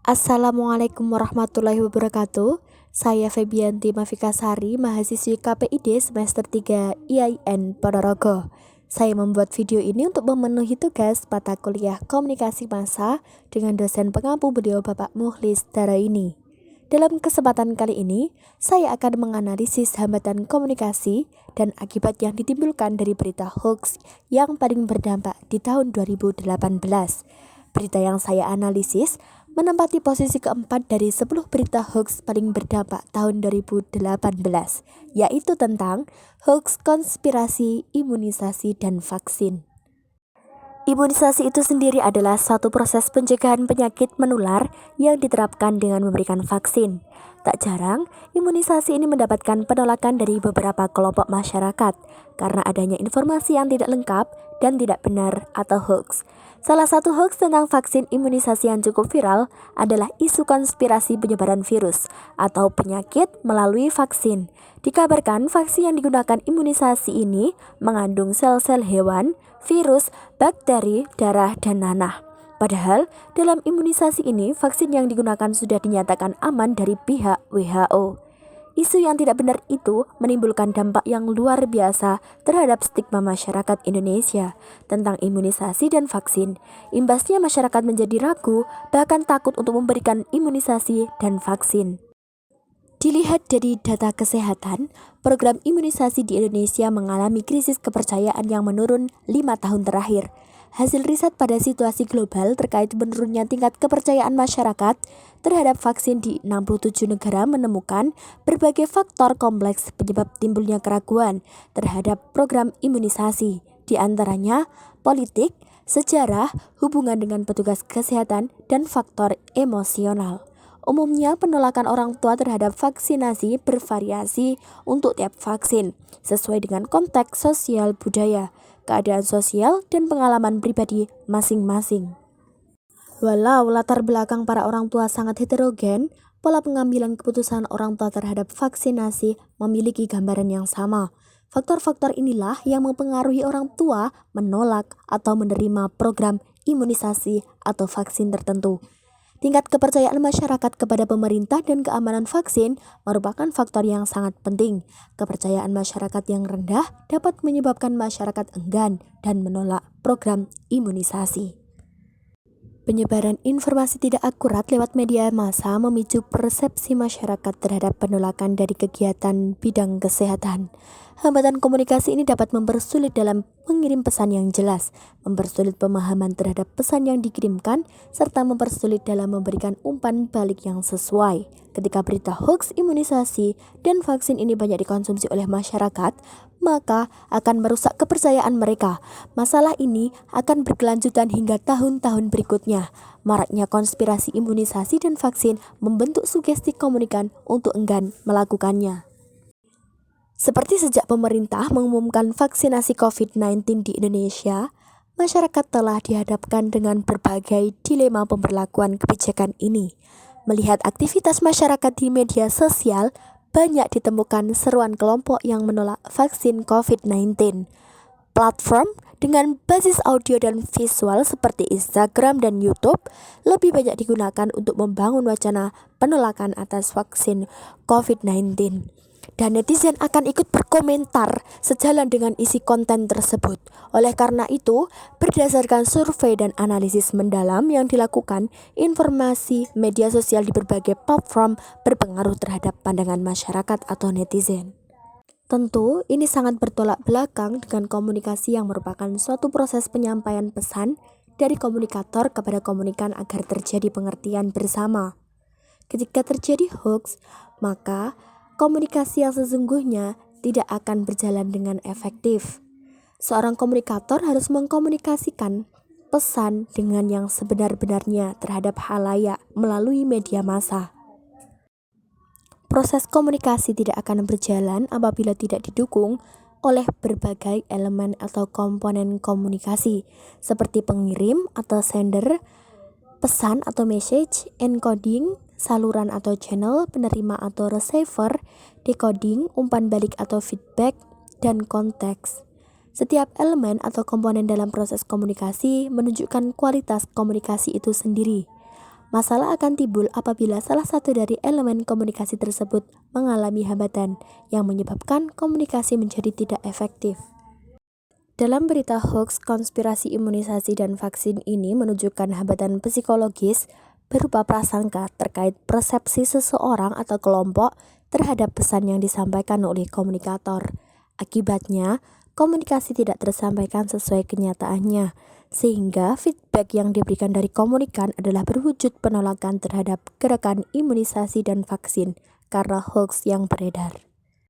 Assalamualaikum warahmatullahi wabarakatuh. Saya Febianti Mafikasari, mahasiswi KPID semester 3 IAIN Ponorogo. Saya membuat video ini untuk memenuhi tugas mata kuliah Komunikasi Massa dengan dosen pengampu beliau Bapak Mukhlis Daraini. Dalam kesempatan kali ini, saya akan menganalisis hambatan komunikasi dan akibat yang ditimbulkan dari berita hoax yang paling berdampak di tahun 2018. Berita yang saya analisis menempati posisi keempat dari 10 berita hoax paling berdampak tahun 2018, yaitu tentang hoax konspirasi, imunisasi, dan vaksin. Imunisasi itu sendiri adalah satu proses pencegahan penyakit menular yang diterapkan dengan memberikan vaksin. Tak jarang, imunisasi ini mendapatkan penolakan dari beberapa kelompok masyarakat karena adanya informasi yang tidak lengkap dan tidak benar atau hoax. Salah satu hoax tentang vaksin imunisasi yang cukup viral adalah isu konspirasi penyebaran virus atau penyakit melalui vaksin. Dikabarkan vaksin yang digunakan imunisasi ini mengandung sel-sel hewan, virus, bakteri, darah, dan nanah. Padahal dalam imunisasi ini vaksin yang digunakan sudah dinyatakan aman dari pihak WHO. Isu yang tidak benar itu menimbulkan dampak yang luar biasa terhadap stigma masyarakat Indonesia tentang imunisasi dan vaksin. Imbasnya masyarakat menjadi ragu, bahkan takut untuk memberikan imunisasi dan vaksin. Dilihat dari data kesehatan, program imunisasi di Indonesia mengalami krisis kepercayaan yang menurun 5 tahun terakhir. Hasil riset pada situasi global terkait menurunnya tingkat kepercayaan masyarakat terhadap vaksin di 67 negara menemukan berbagai faktor kompleks penyebab timbulnya keraguan terhadap program imunisasi, di antaranya politik, sejarah, hubungan dengan petugas kesehatan, dan faktor emosional. Umumnya penolakan orang tua terhadap vaksinasi bervariasi untuk tiap vaksin, sesuai dengan konteks sosial budaya, keadaan sosial, dan pengalaman pribadi masing-masing. Walau latar belakang para orang tua sangat heterogen, pola pengambilan keputusan orang tua terhadap vaksinasi memiliki gambaran yang sama. Faktor-faktor inilah yang mempengaruhi orang tua menolak atau menerima program imunisasi atau vaksin tertentu. Tingkat kepercayaan masyarakat kepada pemerintah dan keamanan vaksin merupakan faktor yang sangat penting. Kepercayaan masyarakat yang rendah dapat menyebabkan masyarakat enggan dan menolak program imunisasi. Penyebaran informasi tidak akurat lewat media massa memicu persepsi masyarakat terhadap penolakan dari kegiatan bidang kesehatan. Hambatan komunikasi ini dapat mempersulit dalam mengirim pesan yang jelas, mempersulit pemahaman terhadap pesan yang dikirimkan, serta mempersulit dalam memberikan umpan balik yang sesuai. Ketika berita hoax imunisasi dan vaksin ini banyak dikonsumsi oleh masyarakat, maka akan merusak kepercayaan mereka. Masalah ini akan berkelanjutan hingga tahun-tahun berikutnya. Maraknya konspirasi imunisasi dan vaksin membentuk sugesti komunikan untuk enggan melakukannya. Seperti sejak pemerintah mengumumkan vaksinasi COVID-19 di Indonesia, masyarakat telah dihadapkan dengan berbagai dilema pemberlakuan kebijakan ini. Melihat aktivitas masyarakat di media sosial, banyak ditemukan seruan kelompok yang menolak vaksin COVID-19. Platform dengan basis audio dan visual seperti Instagram dan YouTube lebih banyak digunakan untuk membangun wacana penolakan atas vaksin COVID-19. Dan netizen akan ikut berkomentar sejalan dengan isi konten tersebut. Oleh karena itu, berdasarkan survei dan analisis mendalam yang dilakukan, informasi media sosial di berbagai platform berpengaruh terhadap pandangan masyarakat atau netizen. Tentu, ini sangat bertolak belakang dengan komunikasi yang merupakan suatu proses penyampaian pesan dari komunikator kepada komunikan agar terjadi pengertian bersama. Ketika terjadi hoax, maka komunikasi yang sesungguhnya tidak akan berjalan dengan efektif. Seorang komunikator harus mengkomunikasikan pesan dengan yang sebenar-benarnya terhadap halayak melalui media massa. Proses komunikasi tidak akan berjalan apabila tidak didukung oleh berbagai elemen atau komponen komunikasi, seperti pengirim atau sender, pesan atau message, encoding, saluran atau channel, penerima atau receiver, decoding, umpan balik atau feedback, dan konteks. Setiap elemen atau komponen dalam proses komunikasi menunjukkan kualitas komunikasi itu sendiri. Masalah akan timbul apabila salah satu dari elemen komunikasi tersebut mengalami hambatan yang menyebabkan komunikasi menjadi tidak efektif. Dalam berita hoax, konspirasi imunisasi dan vaksin ini menunjukkan hambatan psikologis berupa prasangka terkait persepsi seseorang atau kelompok terhadap pesan yang disampaikan oleh komunikator. Akibatnya, komunikasi tidak tersampaikan sesuai kenyataannya, sehingga feedback yang diberikan dari komunikan adalah berwujud penolakan terhadap gerakan imunisasi dan vaksin karena hoax yang beredar.